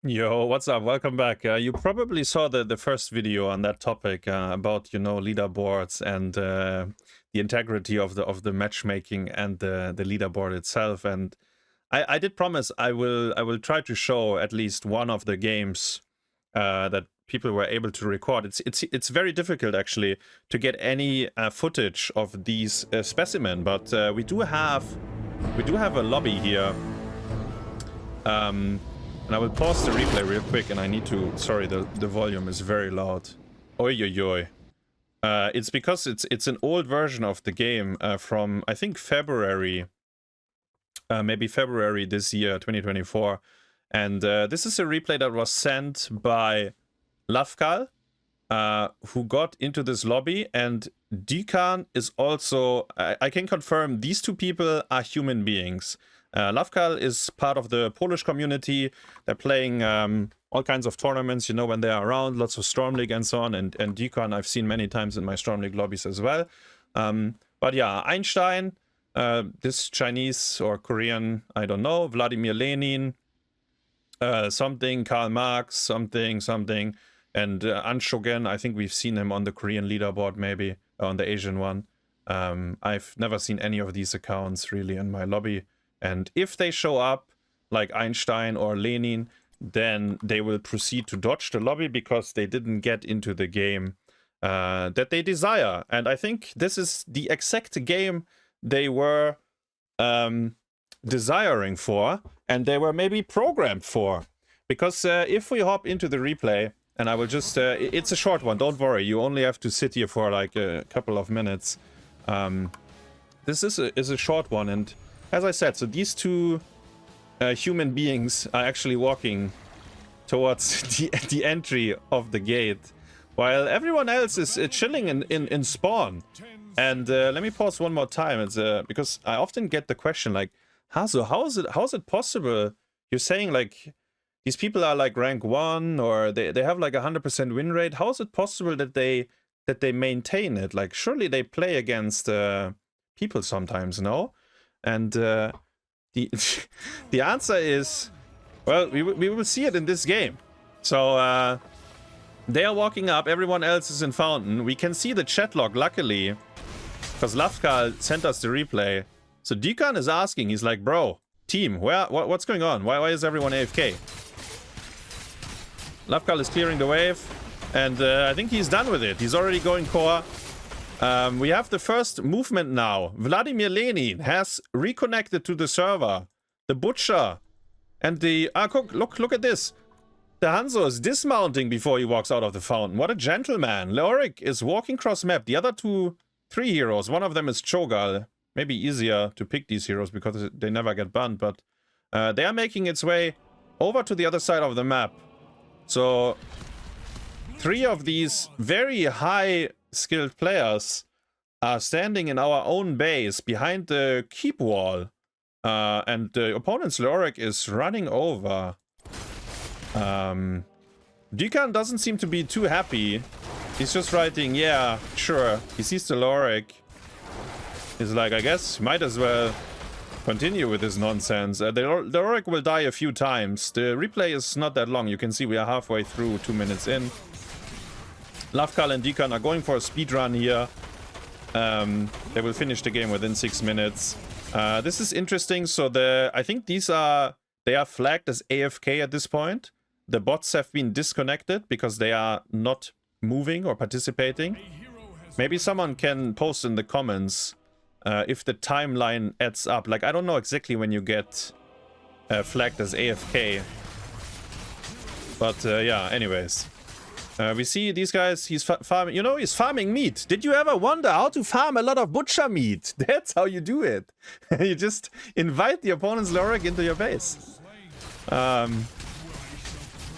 Yo, what's up? Welcome back. You probably saw the first video on that topic about leaderboards and the integrity of the matchmaking and the leaderboard itself. And I did promise I will try to show at least one of the games that people were able to record. It's very difficult actually to get any footage of these specimen, but we do have a lobby here. And I will pause the replay real quick, and I need to... Sorry, the volume is very loud. Oi, oi, oi. It's because it's an old version of the game from, I think, February. Maybe February this year, 2024. And this is a replay that was sent by Lafkal, who got into this lobby. And Dekan is also... I can confirm these two people are human beings. Lafkal is part of the Polish community. They're playing all kinds of tournaments, when they are around, lots of Storm League and so on. And Dekan I've seen many times in my Storm League lobbies as well. But yeah, Einstein, this Chinese or Korean, I don't know, Vladimir Lenin, something, Karl Marx, something, and Anshogen, I think we've seen him on the Korean leaderboard, maybe, on the Asian one. I've never seen any of these accounts really in my lobby. And if they show up, like Einstein or Lenin, then they will proceed to dodge the lobby because they didn't get into the game that they desire. And I think this is the exact game they were desiring for, and they were maybe programmed for. Because if we hop into the replay, and I will just... it's a short one, don't worry. You only have to sit here for like a couple of minutes. This is a short one, and... As I said, so these two human beings are actually walking towards the entry of the gate, while everyone else is chilling in spawn. And let me pause one more time. It's because I often get the question like, Hasu, how is it possible? You're saying like these people are like rank 1 or they have like 100% win rate. How is it possible that they maintain it? Like surely they play against people sometimes, no? And the answer is, well, we will see it in this game. So they are walking up, everyone else is in fountain. We can see the chat log, luckily, because Lafkal sent us the replay. So Dekan is asking, he's like, bro, team, what's going on? Why is everyone AFK? Lafkal is clearing the wave, and I think he's done with it. He's already going core. We have the first movement now. Vladimir Lenin has reconnected to the server. The Butcher and the... look at this. The Hanzo is dismounting before he walks out of the fountain. What a gentleman. Leoric is walking cross map. The other three heroes. One of them is Cho'Gall. Maybe easier to pick these heroes because they never get banned. But they are making its way over to the other side of the map. So 3 of these very high... skilled players are standing in our own base behind the keep wall, and the opponent's Leoric is running over. Dekan doesn't seem to be too happy. He's just writing, yeah, sure. He sees the Leoric. He's like, I guess might as well continue with this nonsense. The Leoric will die a few times. The replay is not that long. You can see we are halfway through, 2 minutes in. Lafkal and Dekan are going for a speed run here. They will finish the game within 6 minutes. This is interesting. So I think they are flagged as AFK at this point. The bots have been disconnected because they are not moving or participating. Maybe someone can post in the comments if the timeline adds up. Like, I don't know exactly when you get flagged as AFK. But yeah, anyways. We see these guys, he's farming, he's farming meat. Did you ever wonder how to farm a lot of butcher meat? That's how you do it. You just invite the opponent's Leoric into your base.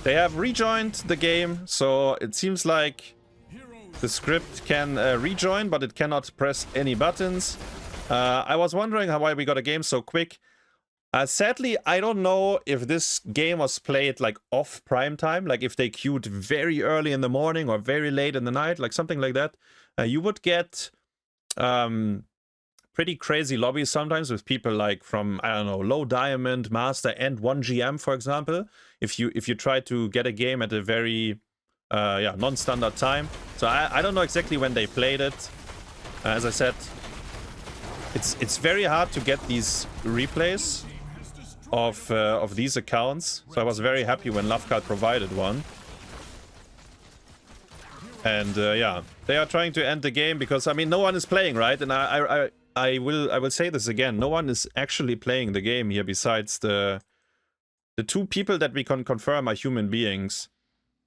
They have rejoined the game, so it seems like the script can rejoin, but it cannot press any buttons. I was wondering why we got a game so quick. Sadly, I don't know if this game was played like off prime time, like if they queued very early in the morning or very late in the night, like something like that. You would get pretty crazy lobbies sometimes with people like from, I don't know, low diamond, master, and 1 GM, for example. If you try to get a game at a very non-standard time. So I don't know exactly when they played it. As I said, it's very hard to get these replays of these accounts. So I was very happy when Lovecut provided one. And yeah, they are trying to end the game because, I mean, no one is playing, right? And I will say this again, no one is actually playing the game here besides the two people that we can confirm are human beings.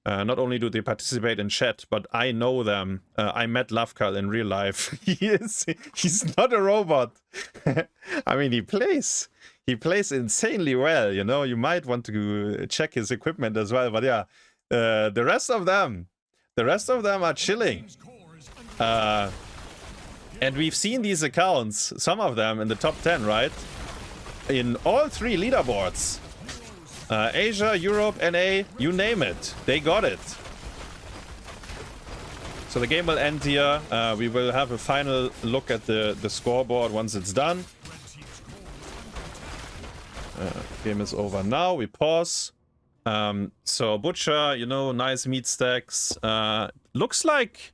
Not only do they participate in chat, but I know them. I met Lovecut in real life. He's not a robot. I mean, he plays insanely well, you know. You might want to check his equipment as well, but yeah, the rest of them are chilling. And we've seen these accounts, some of them in the top 10, right? In all 3 leaderboards. Asia, Europe, NA, you name it. They got it. So the game will end here. We will have a final look at the scoreboard once it's done. Game is over now. We pause. So Butcher, you know, nice meat stacks. Looks like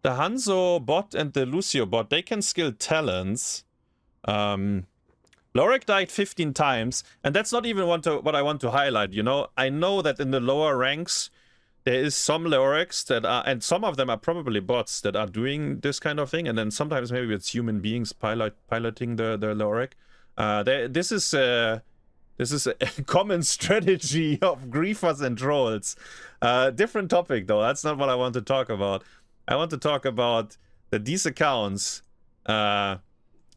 the Hanzo bot and the Lucio bot, they can skill talents. Lorek died 15 times, and that's not even what I want to highlight, you know? I know that in the lower ranks, there is some Loreks that are, and some of them are probably bots that are doing this kind of thing, and then sometimes maybe it's human beings piloting the Lorek. This is a common strategy of griefers and trolls. Different topic, though. That's not what I want to talk about. I want to talk about that these accounts,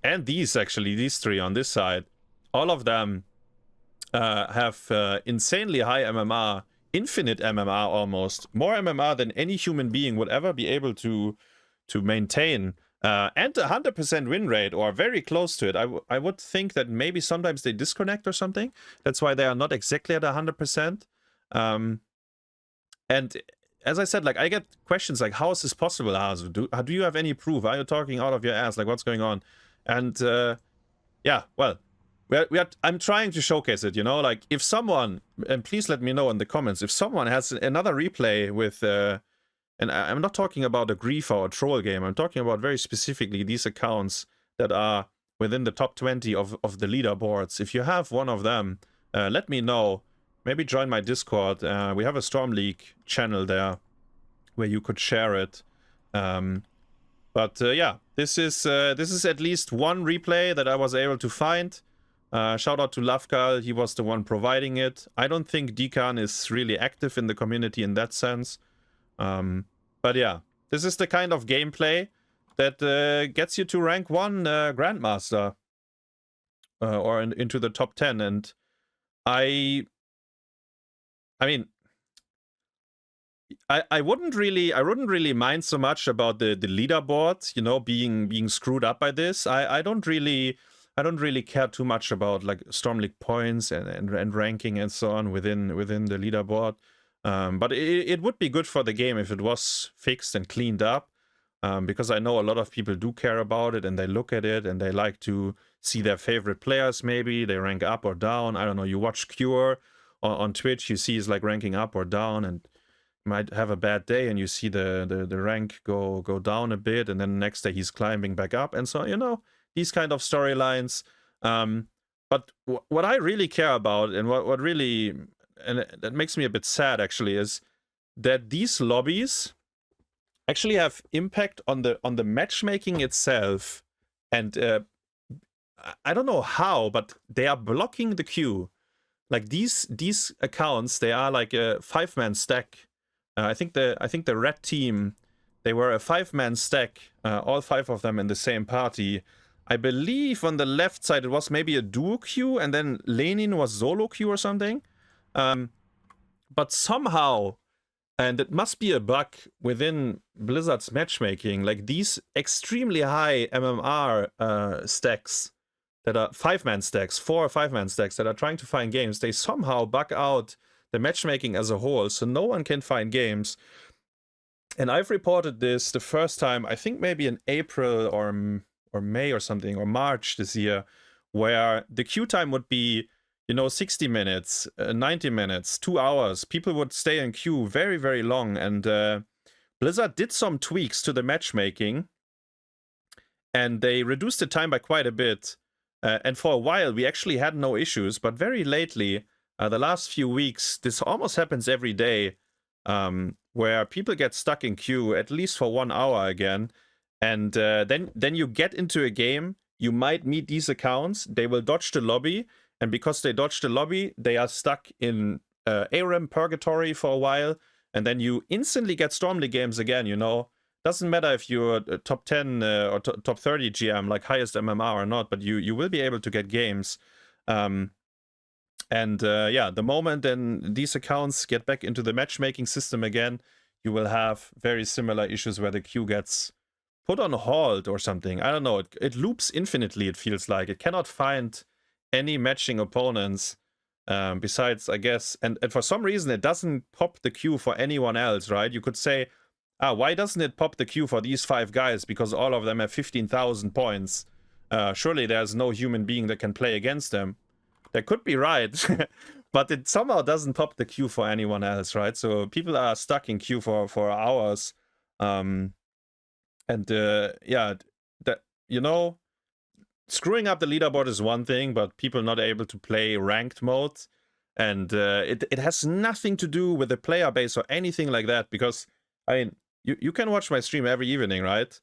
and these 3 on this side, all of them have insanely high MMR, infinite MMR almost, more MMR than any human being would ever be able to maintain, and 100% win rate, or very close to it. I would think that maybe sometimes they disconnect or something. That's why they are not exactly at 100%. And as I said, like, I get questions like, how is this possible, Hasu? Do you have any proof? Are you talking out of your ass? Like, what's going on? And yeah, well, I'm trying to showcase it, you know, like, if someone, and please let me know in the comments, if someone has another replay with, and I'm not talking about a griefer or a troll game, I'm talking about very specifically these accounts that are within the top 20 of the leaderboards. If you have one of them, let me know. Maybe join my Discord. We have a Storm League channel there where you could share it. But yeah, this is at least one replay that I was able to find. Shout out to Lovecut, he was the one providing it. I don't think Dekan is really active in the community in that sense. But yeah, this is the kind of gameplay that gets you to rank 1 Grandmaster. Or into the top 10. And I mean, I wouldn't really mind so much about the leaderboard, you know, being screwed up by this. I don't really care too much about like Storm League points and ranking and so on within the leaderboard. But it would be good for the game if it was fixed and cleaned up, because I know a lot of people do care about it and they look at it and they like to see their favorite players. Maybe they rank up or down. I don't know. You watch Cure on Twitch, you see he's like ranking up or down, and might have a bad day and you see the rank go down a bit, and then the next day he's climbing back up, and so, you know, these kind of storylines. But what I really care about, and what really, and that makes me a bit sad actually, is that these lobbies actually have impact on the matchmaking itself. And I don't know how, but they are blocking the queue. Like these accounts, they are like a 5-man stack. I think the red team, they were a 5-man stack, all 5 of them in the same party. I believe on the left side it was maybe a duo queue, and then Lenin was solo queue or something. But somehow, and it must be a bug within Blizzard's matchmaking, like these extremely high MMR stacks that are 5-man stacks, 4 or 5-man stacks that are trying to find games, they somehow bug out the matchmaking as a whole, so no one can find games. And I've reported this the first time, I think maybe in April or May or something, or March this year, where the queue time would be, you know, 60 minutes, 90 minutes, 2 hours. People would stay in queue very, very long. And Blizzard did some tweaks to the matchmaking, and they reduced the time by quite a bit. And for a while, we actually had no issues. But very lately, the last few weeks, this almost happens every day, where people get stuck in queue at least for 1 hour again. And then you get into a game, you might meet these accounts, they will dodge the lobby, and because they dodge the lobby, they are stuck in ARAM purgatory for a while, and then you instantly get Stormleague games again, you know. Doesn't matter if you're a top 10 or top 30 GM, like highest MMR or not, but you will be able to get games. Yeah, the moment then these accounts get back into the matchmaking system again, you will have very similar issues where the queue gets put on hold or something. I don't know. It loops infinitely, it feels like. It cannot find any matching opponents besides, I guess. And for some reason, it doesn't pop the queue for anyone else, right? You could say, why doesn't it pop the queue for these 5 guys? Because all of them have 15,000 points. Surely there's no human being that can play against them. That could be right. But it somehow doesn't pop the queue for anyone else, right? So people are stuck in queue for hours. Yeah, that, you know, screwing up the leaderboard is one thing, but people not able to play ranked mode, and it has nothing to do with the player base or anything like that, because, I mean, you can watch my stream every evening, right?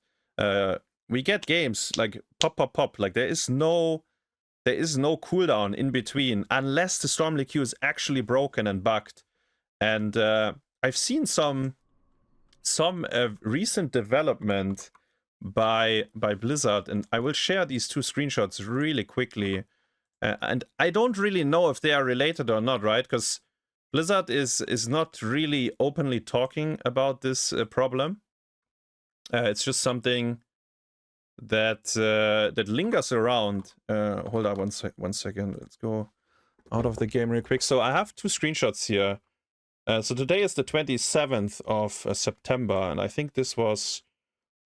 We get games like pop, like there is no cooldown in between unless the Stormleague queue is actually broken and bugged. And I've seen some recent development by Blizzard, and I will share these 2 screenshots really quickly. And I don't really know if they are related or not, right? Because Blizzard is not really openly talking about this problem. It's just something that that lingers around. Hold on one second. Let's go out of the game real quick. So I have 2 screenshots here. So today is the 27th of September, and I think this was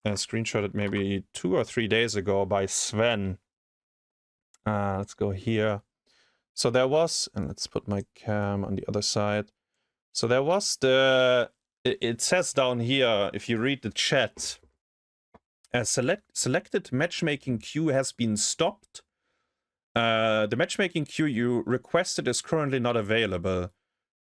screenshotted maybe 2 or 3 days ago by Sven. Let's go here. So there was, and let's put my cam on the other side. So there was it says down here, if you read the chat, selected matchmaking queue has been stopped. The matchmaking queue you requested is currently not available.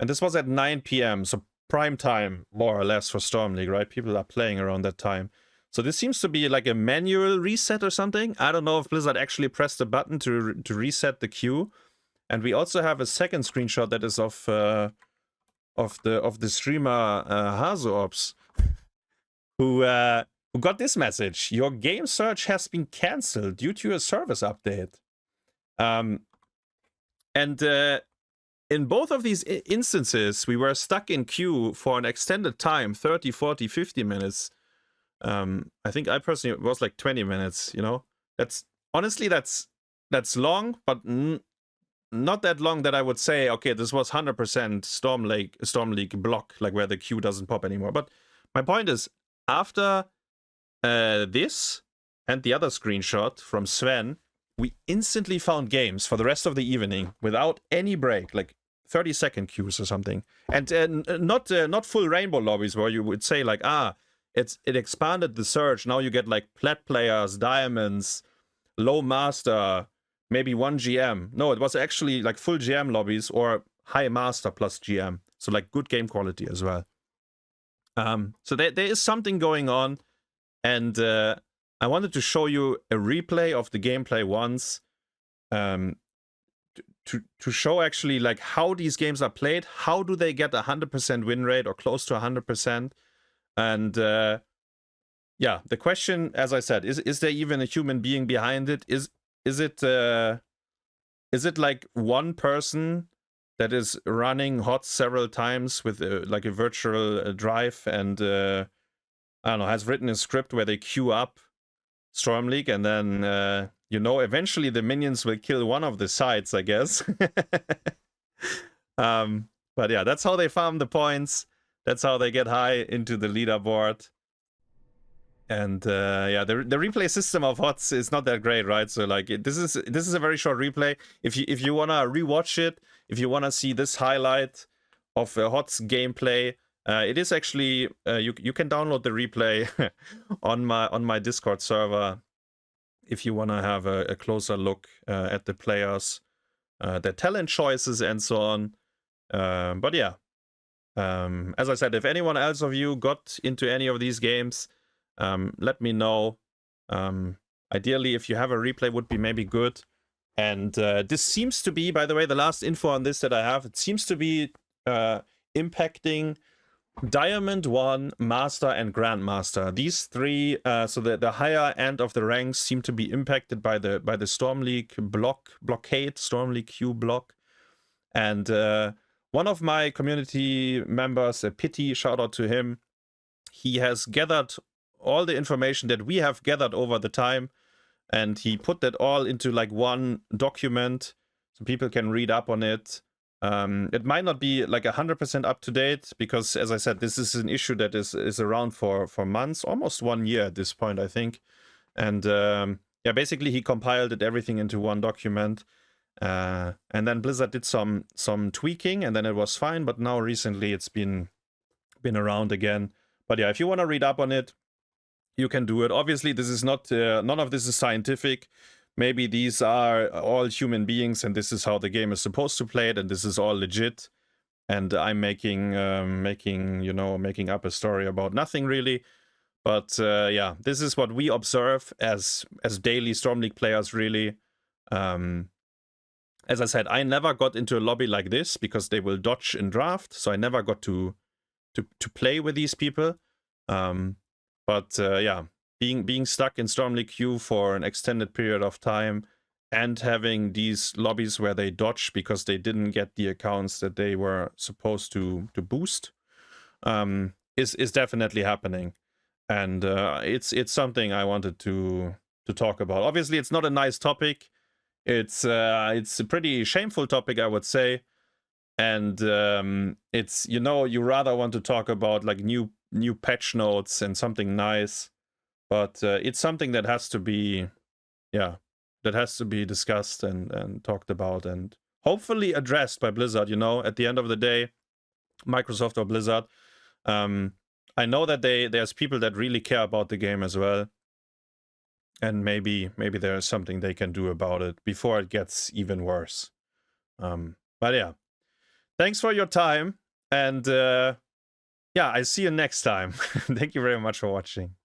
And this was at 9 p.m., so prime time, more or less, for Stormleague, right? People are playing around that time. So this seems to be like a manual reset or something. I don't know if Blizzard actually pressed the button to reset the queue. And we also have a second screenshot that is of the streamer Hasuobs, who got this message: your game search has been cancelled due to a service update. In both of these instances, we were stuck in queue for an extended time, 30, 40, 50 minutes. I think I personally, it was like 20 minutes, you know? That's long, but not that long that I would say, okay, this was 100% Stormleague block, like where the queue doesn't pop anymore. But my point is, after this and the other screenshot from Sven, we instantly found games for the rest of the evening without any break, like 30-second queues or something. And not full rainbow lobbies where you would say like, it expanded the search. Now you get like plat players, diamonds, low master, maybe 1 GM. No, it was actually like full GM lobbies or high master plus GM. So like good game quality as well. So there is something going on. And I wanted to show you a replay of the gameplay once, to show actually like how these games are played. How do they get 100% win rate or close to 100%? And yeah, the question, as I said, is there even a human being behind it? Is it like one person that is running HOTS several times with like a virtual drive and I don't know, has written a script where they queue up Stormleague and then you know, eventually the minions will kill one of the sides, I guess. But yeah, that's how they farm the points. That's how they get high into the leaderboard. And yeah, the replay system of HOTS is not that great, right? So like this is a very short replay. If you wanna rewatch it, if you wanna see this highlight of HOTS gameplay, it is actually you can download the replay on my Discord server if you wanna have a closer look at the players, their talent choices and so on. But yeah, as I said, if anyone else of you got into any of these games, let me know. Ideally, if you have a replay, would be maybe good. And this seems to be, by the way, the last info on this that I have, it seems to be impacting Diamond 1, Master, and Grandmaster. These three, so the higher end of the ranks seem to be impacted by the Storm League blockade, Storm League Q block. And one of my community members, Pity, shout out to him, he has gathered all the information that we have gathered over the time, and he put that all into like one document so people can read up on it. It might not be like 100% up to date because, as I said, this is an issue that is around for months, almost 1 year at this point, I think. And yeah, basically he compiled everything into one document. And then Blizzard did some tweaking, and then it was fine. But now recently it's been around again. But yeah, if you want to read up on it, you can do it. Obviously, this is not none of this is scientific. Maybe these are all human beings, and this is how the game is supposed to play it, and this is all legit. And I'm making up a story about nothing really. But yeah, this is what we observe as daily Storm League players, really. As I said, I never got into a lobby like this because they will dodge in draft, so I never got to play with these people. But yeah, being stuck in Storm League Q for an extended period of time and having these lobbies where they dodge because they didn't get the accounts that they were supposed to boost is definitely happening. And it's something I wanted to talk about. Obviously, it's not a nice topic. It's a pretty shameful topic, I would say. And it's, you rather want to talk about like new patch notes and something nice, but it's something that has to be, that has to be discussed and talked about and hopefully addressed by Blizzard. At the end of the day, Microsoft or Blizzard, I know that there's people that really care about the game as well, and maybe there's something they can do about it before it gets even worse. But yeah, thanks for your time, and yeah, I see you next time. Thank you very much for watching.